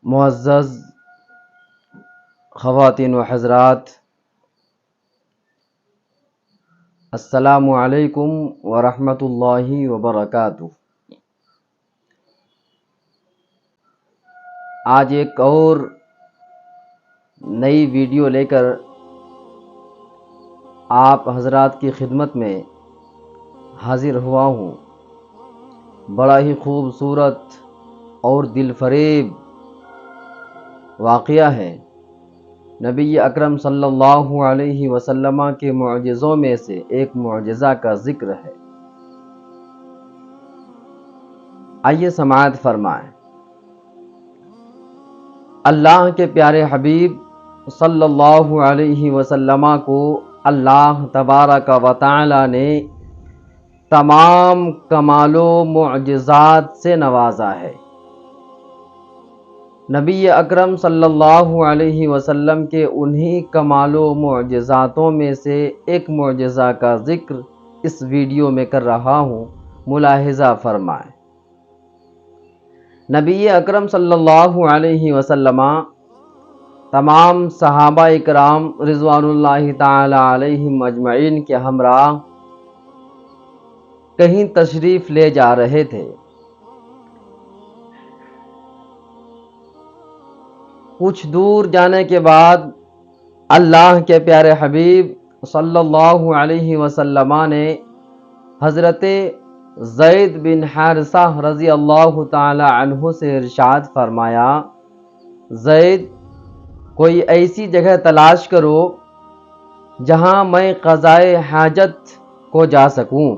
معزز خواتین و حضرات، السلام علیکم ورحمۃ اللہ وبرکاتہ۔ آج ایک اور نئی ویڈیو لے کر آپ حضرات کی خدمت میں حاضر ہوا ہوں۔ بڑا ہی خوبصورت اور دل فریب واقعہ ہے۔ نبی اکرم صلی اللہ علیہ وسلم کے معجزوں میں سے ایک معجزہ کا ذکر ہے۔ آئیے سماعت فرمائیں۔ اللہ کے پیارے حبیب صلی اللہ علیہ وسلم کو اللہ تبارک و تعالی نے تمام کمال و معجزات سے نوازا ہے۔ نبی اکرم صلی اللہ علیہ وسلم کے انہی کمال و معجزاتوں میں سے ایک معجزہ کا ذکر اس ویڈیو میں کر رہا ہوں، ملاحظہ فرمائیں۔ نبی اکرم صلی اللہ علیہ وسلم تمام صحابہ کرام رضوان اللہ تعالی علیہم اجمعین کے ہمراہ کہیں تشریف لے جا رہے تھے۔ کچھ دور جانے کے بعد اللہ کے پیارے حبیب صلی اللہ علیہ وسلم نے حضرت زید بن حارثہ رضی اللہ تعالی عنہ سے ارشاد فرمایا، زید، کوئی ایسی جگہ تلاش کرو جہاں میں قضائے حاجت کو جا سکوں۔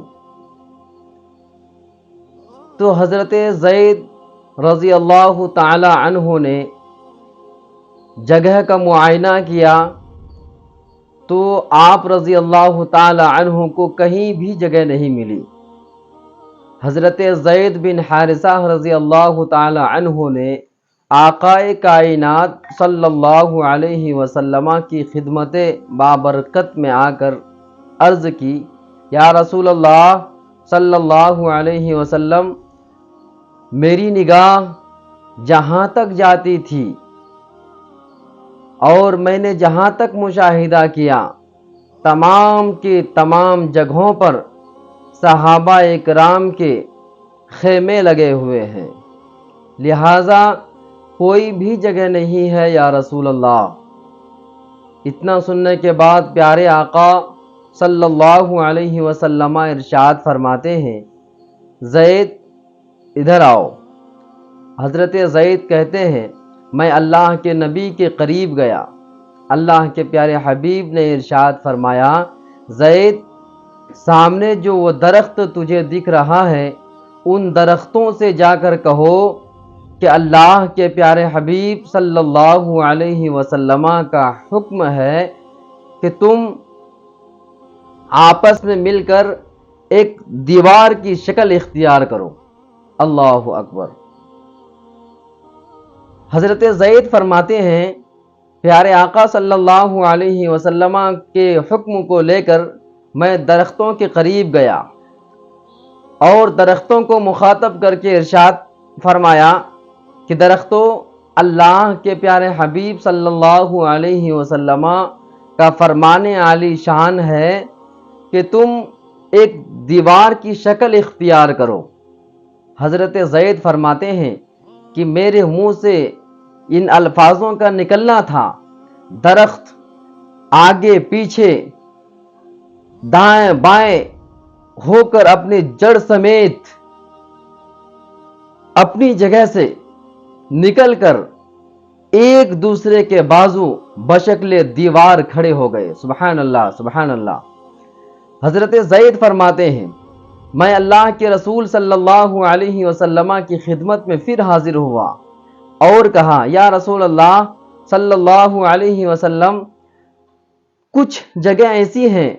تو حضرت زید رضی اللہ تعالی عنہ نے جگہ کا معائنہ کیا تو آپ رضی اللہ تعالی عنہ کو کہیں بھی جگہ نہیں ملی۔ حضرت زید بن حارثہ رضی اللہ تعالی عنہ نے آقائے کائنات صلی اللہ علیہ وسلم کی خدمت بابرکت میں آ کر عرض کی، یا رسول اللہ صلی اللہ علیہ وسلم، میری نگاہ جہاں تک جاتی تھی اور میں نے جہاں تک مشاہدہ کیا، تمام کی تمام جگہوں پر صحابہ اکرام کے خیمے لگے ہوئے ہیں، لہٰذا کوئی بھی جگہ نہیں ہے یا رسول اللہ۔ اتنا سننے کے بعد پیارے آقا صلی اللہ علیہ وسلم ارشاد فرماتے ہیں، زید ادھر آؤ۔ حضرت زید کہتے ہیں، میں اللہ کے نبی کے قریب گیا۔ اللہ کے پیارے حبیب نے ارشاد فرمایا، زید، سامنے جو وہ درخت تجھے دکھ رہا ہے، ان درختوں سے جا کر کہو کہ اللہ کے پیارے حبیب صلی اللہ علیہ وسلم کا حکم ہے کہ تم آپس میں مل کر ایک دیوار کی شکل اختیار کرو۔ اللہ اکبر۔ حضرت زید فرماتے ہیں، پیارے آقا صلی اللہ علیہ وسلم کے حکم کو لے کر میں درختوں کے قریب گیا اور درختوں کو مخاطب کر کے ارشاد فرمایا کہ درختوں، اللہ کے پیارے حبیب صلی اللہ علیہ وسلم کا فرمان عالی شان ہے کہ تم ایک دیوار کی شکل اختیار کرو۔ حضرت زید فرماتے ہیں کہ میرے منہ سے ان الفاظوں کا نکلنا تھا، درخت آگے پیچھے دائیں بائیں ہو کر اپنی جڑ سمیت اپنی جگہ سے نکل کر ایک دوسرے کے بازو بشکل دیوار کھڑے ہو گئے۔ سبحان اللہ، سبحان اللہ۔ حضرت زید فرماتے ہیں، میں اللہ کے رسول صلی اللہ علیہ وسلم کی خدمت میں پھر حاضر ہوا اور کہا، یا رسول اللہ صلی اللہ علیہ وسلم، کچھ جگہ ایسی ہیں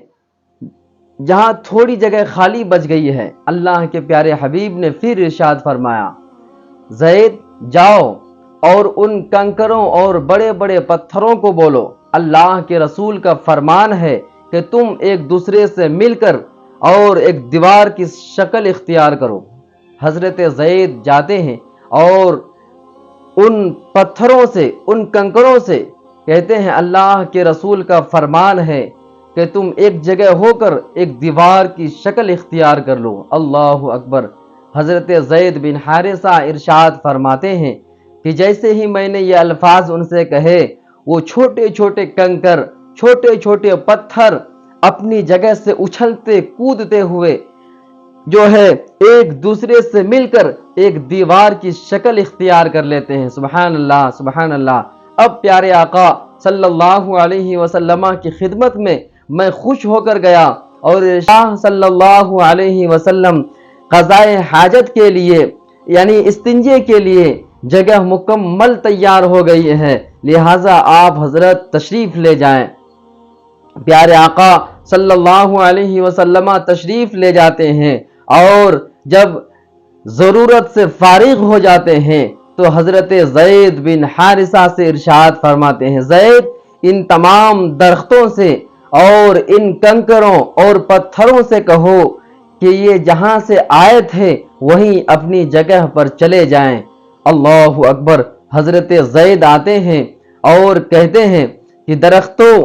جہاں تھوڑی جگہ خالی بچ گئی ہے۔ اللہ کے پیارے حبیب نے پھر ارشاد فرمایا، زید، جاؤ اور ان کنکروں اور بڑے بڑے پتھروں کو بولو، اللہ کے رسول کا فرمان ہے کہ تم ایک دوسرے سے مل کر اور ایک دیوار کی شکل اختیار کرو۔ حضرت زید جاتے ہیں اور ان پتھروں سے، ان کنکروں سے کہتے ہیں اللہ کے رسول کا فرمان ہے کہ تم ایک جگہ ہو کر ایک دیوار کی شکل اختیار کر لو۔ اللہ اکبر۔ حضرت زید بن حارثہ ارشاد فرماتے ہیں کہ جیسے ہی میں نے یہ الفاظ ان سے کہے، وہ چھوٹے چھوٹے کنکر، چھوٹے چھوٹے پتھر اپنی جگہ سے اچھلتے کودتے ہوئے جو ہے ایک دوسرے سے مل کر ایک دیوار کی شکل اختیار کر لیتے ہیں۔ سبحان اللہ، سبحان اللہ۔ اب پیارے آقا صلی اللہ علیہ وسلم کی خدمت میں خوش ہو کر گیا اور شاہ صلی اللہ علیہ وسلم قضائے حاجت کے لیے یعنی استنجے کے لیے جگہ مکمل تیار ہو گئی ہے، لہٰذا آپ حضرت تشریف لے جائیں۔ پیارے آقا صلی اللہ علیہ وسلم تشریف لے جاتے ہیں اور جب ضرورت سے فارغ ہو جاتے ہیں تو حضرت زید بن حارثہ سے ارشاد فرماتے ہیں، زید ان تمام درختوں سے اور ان کنکروں اور پتھروں سے کہو کہ یہ جہاں سے آئے تھے وہیں اپنی جگہ پر چلے جائیں۔ اللہ اکبر۔ حضرت زید آتے ہیں اور کہتے ہیں کہ درختوں،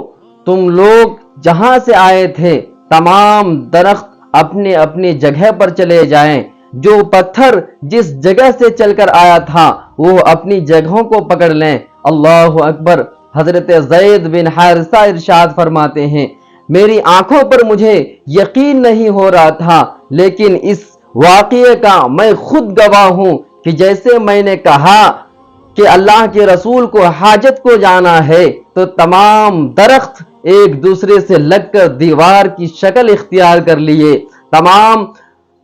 تم لوگ جہاں سے آئے تھے تمام درخت اپنے اپنی جگہ پر چلے جائیں، جو پتھر جس جگہ سے چل کر آیا تھا وہ اپنی جگہوں کو پکڑ لیں۔ اللہ اکبر۔ حضرت زید بن حارثہ ارشاد فرماتے ہیں، میری آنکھوں پر مجھے یقین نہیں ہو رہا تھا، لیکن اس واقعے کا میں خود گواہ ہوں کہ جیسے میں نے کہا کہ اللہ کے رسول کو حاجت کو جانا ہے تو تمام درخت ایک دوسرے سے لگ کر دیوار کی شکل اختیار کر لیے، تمام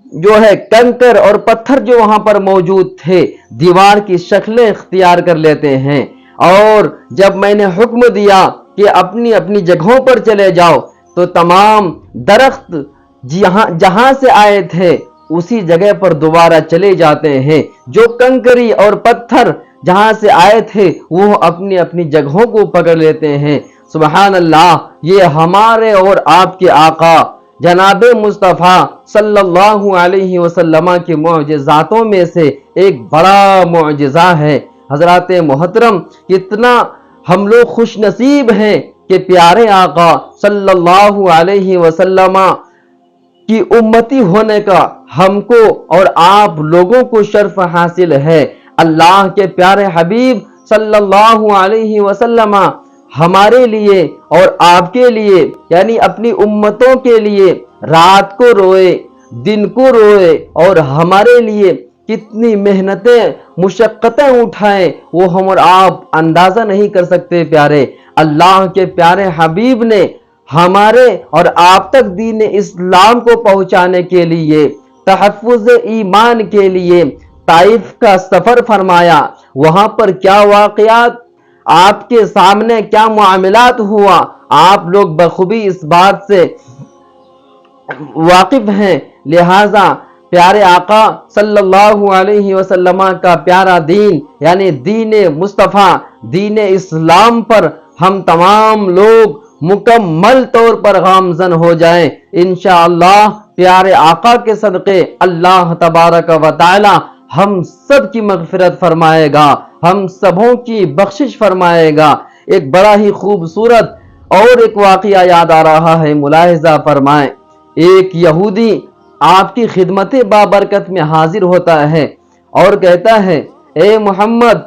جو ہے کنکر اور پتھر جو وہاں پر موجود تھے دیوار کی شکلیں اختیار کر لیتے ہیں، اور جب میں نے حکم دیا کہ اپنی اپنی جگہوں پر چلے جاؤ تو تمام درخت جہاں سے آئے تھے اسی جگہ پر دوبارہ چلے جاتے ہیں، جو کنکری اور پتھر جہاں سے آئے تھے وہ اپنی اپنی جگہوں کو پکڑ لیتے ہیں۔ سبحان اللہ۔ یہ ہمارے اور آپ کے آقا جناب مصطفیٰ صلی اللہ علیہ وسلم کے معجزاتوں میں سے ایک بڑا معجزہ ہے۔ حضرات محترم، کتنا ہم لوگ خوش نصیب ہیں کہ پیارے آقا صلی اللہ علیہ وسلم کی امتی ہونے کا ہم کو اور آپ لوگوں کو شرف حاصل ہے۔ اللہ کے پیارے حبیب صلی اللہ علیہ وسلم ہمارے لیے اور آپ کے لیے یعنی اپنی امتوں کے لیے رات کو روئے، دن کو روئے اور ہمارے لیے کتنی محنتیں مشقتیں اٹھائیں وہ ہم اور آپ اندازہ نہیں کر سکتے۔ پیارے اللہ کے پیارے حبیب نے ہمارے اور آپ تک دین اسلام کو پہنچانے کے لیے، تحفظ ایمان کے لیے طائف کا سفر فرمایا۔ وہاں پر کیا واقعات آپ کے سامنے کیا معاملات ہوا آپ لوگ بخوبی اس بات سے واقف ہیں، لہذا پیارے آقا صلی اللہ علیہ وسلم کا پیارا دین یعنی دین مصطفیٰ، دین اسلام پر ہم تمام لوگ مکمل طور پر گامزن ہو جائیں انشاءاللہ۔ پیارے آقا کے صدقے اللہ تبارک و تعالی ہم سب کی مغفرت فرمائے گا، ہم سبوں کی بخشش فرمائے گا۔ ایک بڑا ہی خوبصورت اور ایک واقعہ یاد آ رہا ہے، ملاحظہ فرمائیں۔ ایک یہودی آپ کی خدمت بابرکت میں حاضر ہوتا ہے اور کہتا ہے، اے محمد،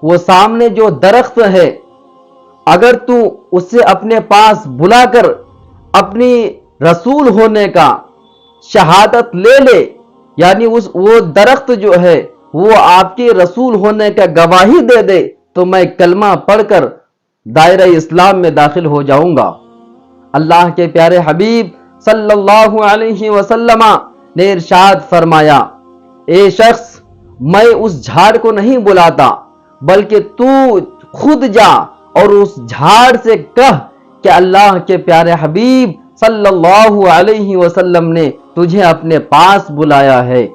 وہ سامنے جو درخت ہے اگر تو اسے اپنے پاس بلا کر اپنی رسول ہونے کا شہادت لے لے، یعنی وہ درخت جو ہے وہ آپ کے رسول ہونے کا گواہی دے دے تو میں کلمہ پڑھ کر دائرہ اسلام میں داخل ہو جاؤں گا۔ اللہ کے پیارے حبیب صلی اللہ علیہ وسلم نے ارشاد فرمایا، اے شخص، میں اس جھاڑ کو نہیں بلاتا بلکہ تو خود جا اور اس جھاڑ سے کہہ کہ اللہ کے پیارے حبیب صلی اللہ علیہ وسلم نے تجھے اپنے پاس بلایا ہے۔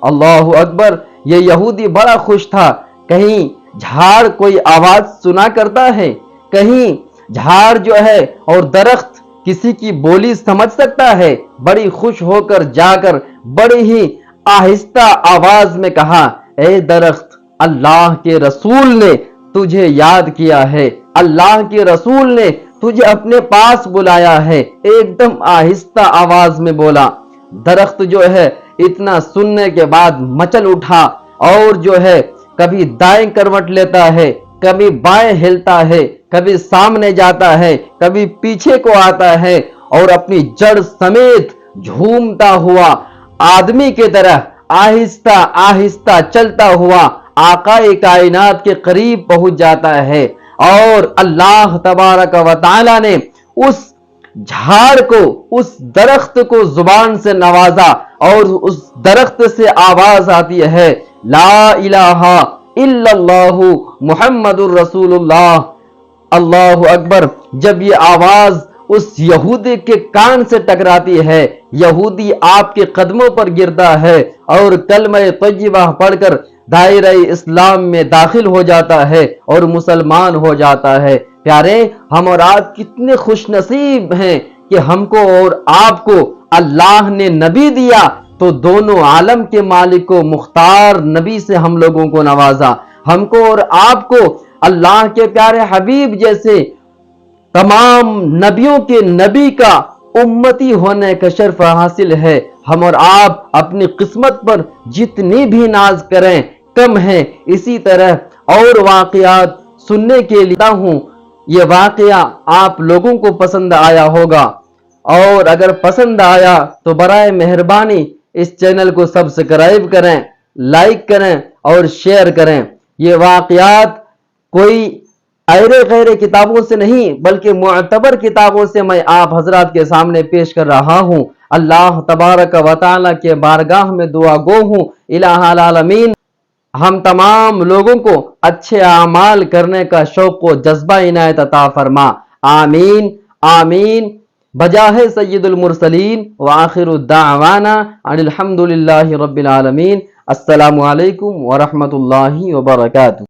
اللہ اکبر۔ یہ یہودی بڑا خوش تھا، کہیں جھاڑ کوئی آواز سنا کرتا ہے، کہیں جھاڑ جو ہے اور درخت کسی کی بولی سمجھ سکتا ہے۔ بڑی خوش ہو کر جا کر بڑی ہی آہستہ آواز میں کہا، اے درخت، اللہ کے رسول نے تجھے یاد کیا ہے، اللہ کے رسول نے تجھے اپنے پاس بلایا ہے۔ ایک دم آہستہ آواز میں بولا۔ درخت جو ہے اتنا سننے کے بعد مچل اٹھا اور جو ہے کبھی دائیں کروٹ لیتا ہے، کبھی بائیں ہلتا ہے، کبھی سامنے جاتا ہے، کبھی پیچھے کو آتا ہے اور اپنی جڑ سمیت جھومتا ہوا آدمی کی طرح آہستہ آہستہ چلتا ہوا آقا کائنات کے قریب پہنچ جاتا ہے۔ اور اللہ تبارک و تعالی نے اس جھاڑ کو، اس درخت کو زبان سے نوازا اور اس درخت سے آواز آتی ہے، لا الہ الا اللہ محمد الرسول اللہ، اللہ اکبر۔ جب یہ آواز اس یہودی کے کان سے ٹکراتی ہے، یہودی آپ کے قدموں پر گرتا ہے اور کلمہ طیبہ پڑھ کر دائرہ اسلام میں داخل ہو جاتا ہے اور مسلمان ہو جاتا ہے۔ پیارے، ہم اور آپ کتنے خوش نصیب ہیں کہ ہم کو اور آپ کو اللہ نے نبی دیا تو دونوں عالم کے مالک کو مختار نبی سے ہم لوگوں کو نوازا۔ ہم کو اور آپ کو اللہ کے پیارے حبیب جیسے تمام نبیوں کے نبی کا امتی ہونے کا شرف حاصل ہے۔ ہم اور آپ اپنی قسمت پر جتنی بھی ناز کریں کم ہے۔ اسی طرح اور واقعات سننے کے لیے ہوں، یہ واقعہ آپ لوگوں کو پسند آیا ہوگا، اور اگر پسند آیا تو برائے مہربانی اس چینل کو سبسکرائب کریں، لائک کریں اور شیئر کریں۔ یہ واقعات کوئی ایرے غیرے کتابوں سے نہیں بلکہ معتبر کتابوں سے میں آپ حضرات کے سامنے پیش کر رہا ہوں۔ اللہ تبارک و تعالی کے بارگاہ میں دعا گو ہوں، الہ العالمین ہم تمام لوگوں کو اچھے اعمال کرنے کا شوق و جذبہ عنایت عطا فرما، آمین آمین۔ بجاہ سید المرسلین وآخر الدعوانا ان الحمد للہ رب العالمین۔ السلام علیکم ورحمۃ اللہ وبرکاتہ۔